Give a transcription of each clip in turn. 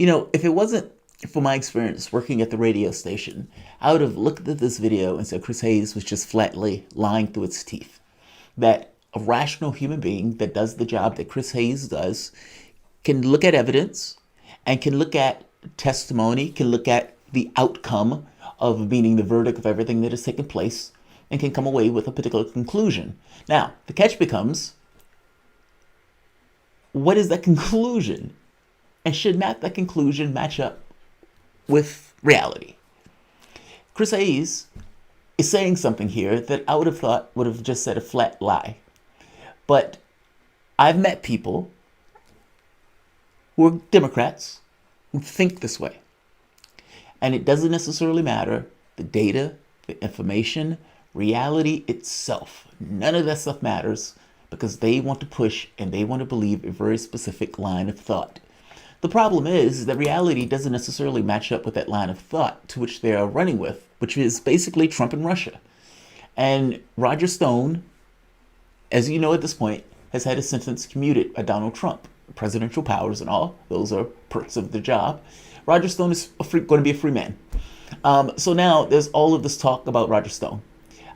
If it wasn't for my experience working at the radio station, I would have looked at this video and said Chris Hayes was just flatly lying through its teeth. That a rational human being that does the job that Chris Hayes does can look at evidence and can look at testimony, can look at the outcome of meaning the verdict of everything that has taken place, and can come away with a particular conclusion. Now, the catch becomes, what is that conclusion? And should not that conclusion match up with reality? Chris Hayes is saying something here that I would have thought would have just said a flat lie. But I've met people who are Democrats who think this way. And it doesn't necessarily matter the data, the information, reality itself. None of that stuff matters because they want to push and they want to believe a very specific line of thought. The problem is that reality doesn't necessarily match up with that line of thought to which they are running with, which is basically Trump and Russia. And Roger Stone, as you know at this point, has had his sentence commuted by Donald Trump. Presidential powers and all, those are perks of the job. Roger Stone is going to be a free man. So now there's all of this talk about Roger Stone.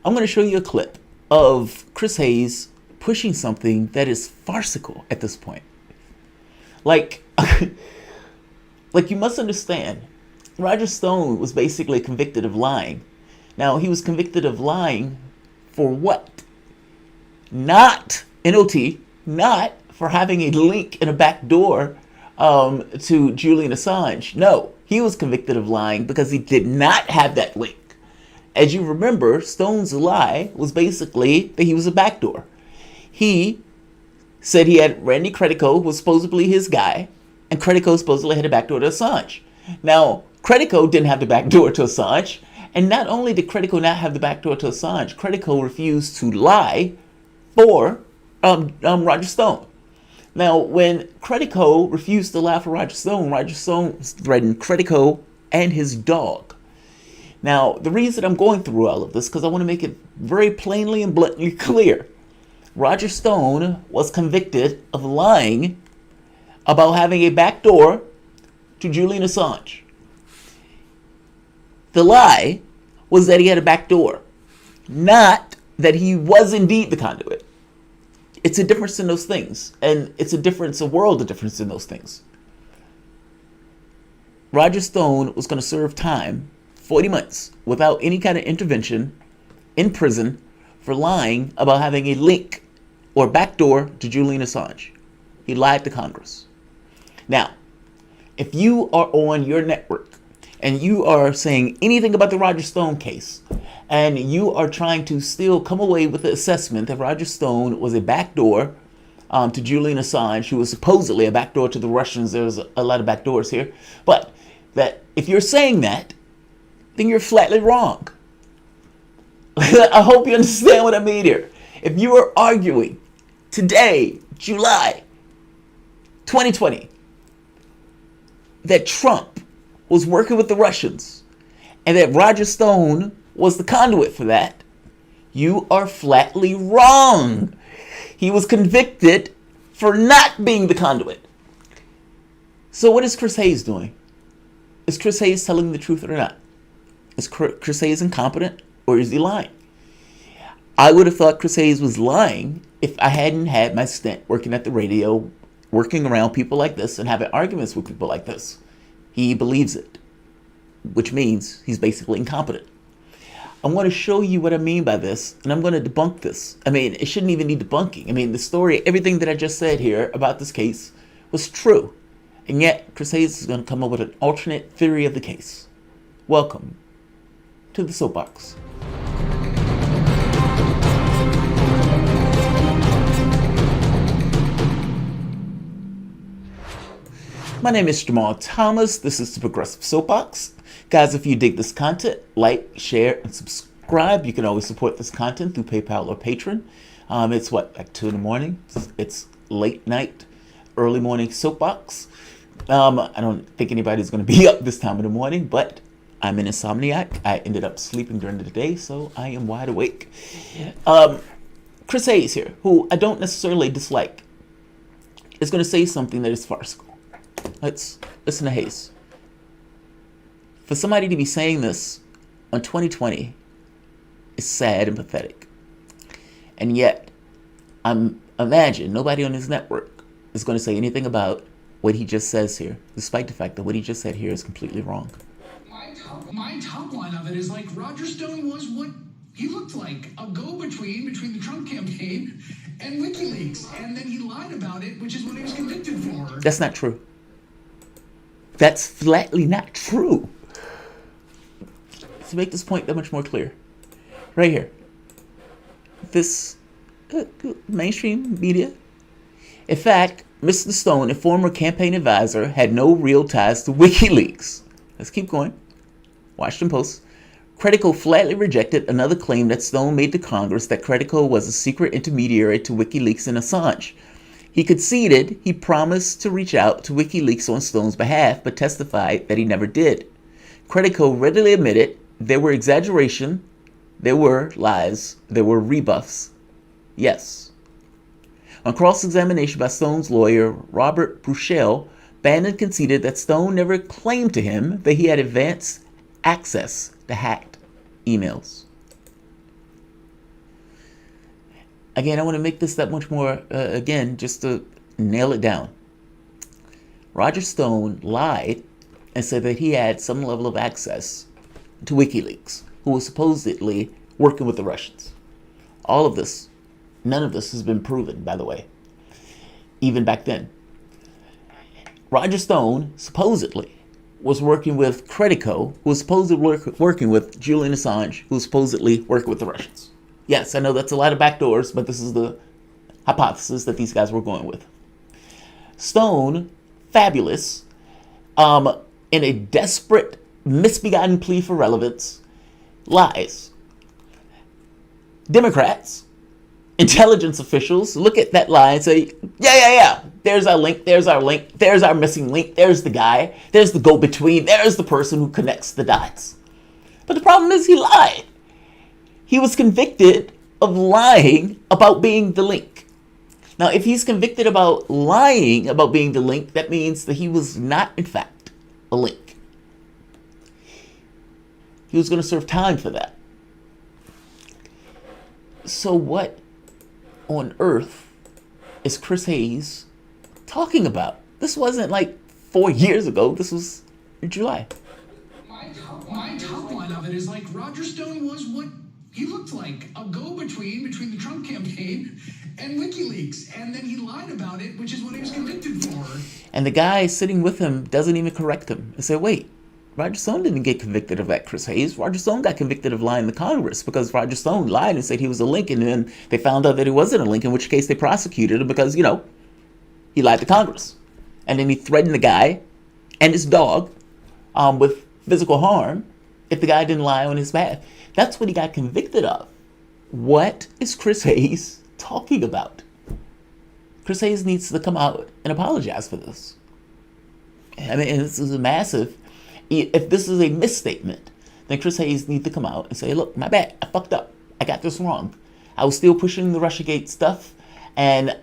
I'm going to show you a clip of Chris Hayes pushing something that is farcical at this point. Like you must understand, Roger Stone was basically convicted of lying. Now, he was convicted of lying for what? Not, N-O-T, not for having a link in a back door to Julian Assange. No, he was convicted of lying because he did not have that link. As you remember, Stone's lie was basically that he was a backdoor. He said he had Randy Credico was supposedly his guy, and Credico supposedly had a backdoor to Assange. Now, Credico didn't have the backdoor to Assange, and not only did Credico not have the backdoor to Assange, Credico refused to lie for Roger Stone. Now, when Credico refused to lie for Roger Stone threatened Credico and his dog. Now, the reason I'm going through all of this, because I want to make it very plainly and bluntly clear. Roger Stone was convicted of lying about having a backdoor to Julian Assange. The lie was that he had a backdoor, not that he was indeed the conduit. It's a difference in those things, and it's a world of difference in those things. Roger Stone was going to serve time, 40 months, without any kind of intervention in prison for lying about having a link or backdoor to Julian Assange. He lied to Congress. Now, if you are on your network and you are saying anything about the Roger Stone case, and you are trying to still come away with the assessment that Roger Stone was a backdoor to Julian Assange, who was supposedly a backdoor to the Russians, there's a lot of backdoors here, but that if you're saying that, then you're flatly wrong. I hope you understand what I mean here. If you are arguing today, July 2020, that Trump was working with the Russians and that Roger Stone was the conduit for that, you are flatly wrong. He was convicted for not being the conduit. So what is Chris Hayes doing? Is Chris Hayes telling the truth or not? Is Chris Hayes incompetent or is he lying? I would have thought Chris Hayes was lying if I hadn't had my stint working at the radio, working around people like this and having arguments with people like this. He believes it, which means he's basically incompetent. I want to show you what I mean by this, and I'm going to debunk this. I mean, it shouldn't even need debunking. I mean, the story, everything that I just said here about this case was true. And yet, Chris Hayes is going to come up with an alternate theory of the case. Welcome to the Soapbox. My name is Jamarl Thomas. This is the Progressive Soapbox. Guys, if you dig this content, like, share, and subscribe. You can always support this content through PayPal or Patreon. It's like 2 in the morning. It's late night, early morning soapbox. I don't think anybody's going to be up this time of the morning, but I'm an insomniac. I ended up sleeping during the day, so I am wide awake. Chris Hayes here, who I don't necessarily dislike, is going to say something that is farcical. Let's listen to Hayes. For somebody to be saying this on 2020 is sad and pathetic. And yet, imagine nobody on his network is going to say anything about what he just says here, despite the fact that what he just said here is completely wrong. My top line of it is like Roger Stone was what he looked like, a go-between between the Trump campaign and WikiLeaks. And then he lied about it, which is what he was convicted for. That's not true. That's flatly not true. To make this point that much more clear, right here, this mainstream media. In fact, Mr. Stone, a former campaign advisor, had no real ties to WikiLeaks. Let's keep going. Washington Post. Credico flatly rejected another claim that Stone made to Congress that Credico was a secret intermediary to WikiLeaks and Assange. He conceded he promised to reach out to WikiLeaks on Stone's behalf, but testified that he never did. Credico readily admitted there were exaggeration, there were lies, there were rebuffs. Yes. On cross-examination by Stone's lawyer, Robert Bruchel, Bannon conceded that Stone never claimed to him that he had advanced access to hacked emails. Again, I want to make this that much more, again, just to nail it down. Roger Stone lied and said that he had some level of access to WikiLeaks, who was supposedly working with the Russians. All of this, none of this has been proven, by the way, even back then. Roger Stone supposedly was working with Credico, who was supposedly working with Julian Assange, who was supposedly working with the Russians. Yes, I know that's a lot of backdoors, but this is the hypothesis that these guys were going with. Stone, fabulous, in a desperate, misbegotten plea for relevance, lies. Democrats, intelligence officials look at that lie and say, yeah, there's our link, there's our missing link, there's the guy, there's the go-between, there's the person who connects the dots. But the problem is he lied. He was convicted of lying about being the link. Now, if he's convicted about lying about being the link, that means that he was not, in fact, a link. He was going to serve time for that. So what on earth is Chris Hayes talking about? This wasn't like 4 years ago. This was in July. My top line of it is like Roger Stone was what he looked like, a go-between between the Trump campaign and WikiLeaks. And then he lied about it, which is what he was convicted for. And the guy sitting with him doesn't even correct him and say, wait, Roger Stone didn't get convicted of that, Chris Hayes. Roger Stone got convicted of lying to Congress because Roger Stone lied and said he was a Lincoln, and then they found out that he wasn't a Lincoln, in which case they prosecuted him because, he lied to Congress. And then he threatened the guy and his dog with physical harm if the guy didn't lie on his behalf. That's what he got convicted of. What is Chris Hayes talking about? Chris Hayes needs to come out and apologize for this. I mean, this is a massive... If this is a misstatement, then Chris Hayes needs to come out and say, look, my bad, I fucked up. I got this wrong. I was still pushing the Russiagate stuff. And,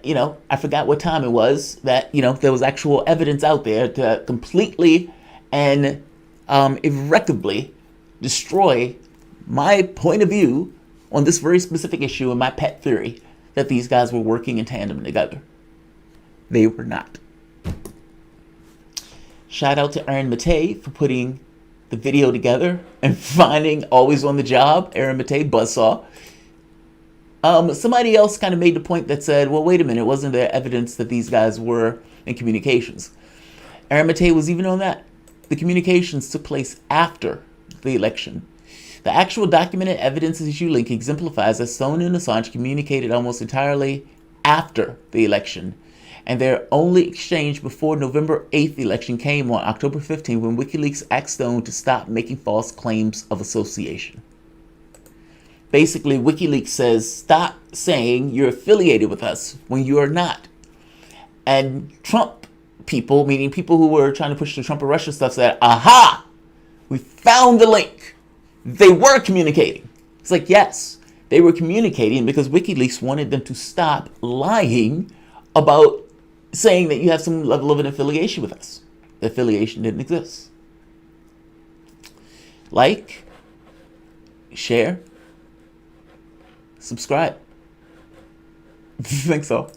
I forgot what time it was that, there was actual evidence out there to completely and irrecoverably destroy my point of view on this very specific issue and my pet theory that these guys were working in tandem together. They were not. Shout out to Aaron Matei for putting the video together and finding always on the job. Aaron Matei, buzzsaw. Somebody else kind of made the point that said, well, wait a minute, wasn't there evidence that these guys were in communications? Aaron Matei was even on that. The communications took place after the election. The actual documented evidence issue link exemplifies that Stone and Assange communicated almost entirely after the election, and their only exchange before November 8th election came on October 15th when WikiLeaks asked Stone to stop making false claims of association. Basically, WikiLeaks says, stop saying you're affiliated with us when you are not. And Trump people, meaning people who were trying to push the Trump and Russia stuff, said, aha, we found the link. They were communicating. It's like, yes, they were communicating because WikiLeaks wanted them to stop lying about saying that you have some level of an affiliation with us. the affiliation didn't exist. Like, share, subscribe. Thanks all.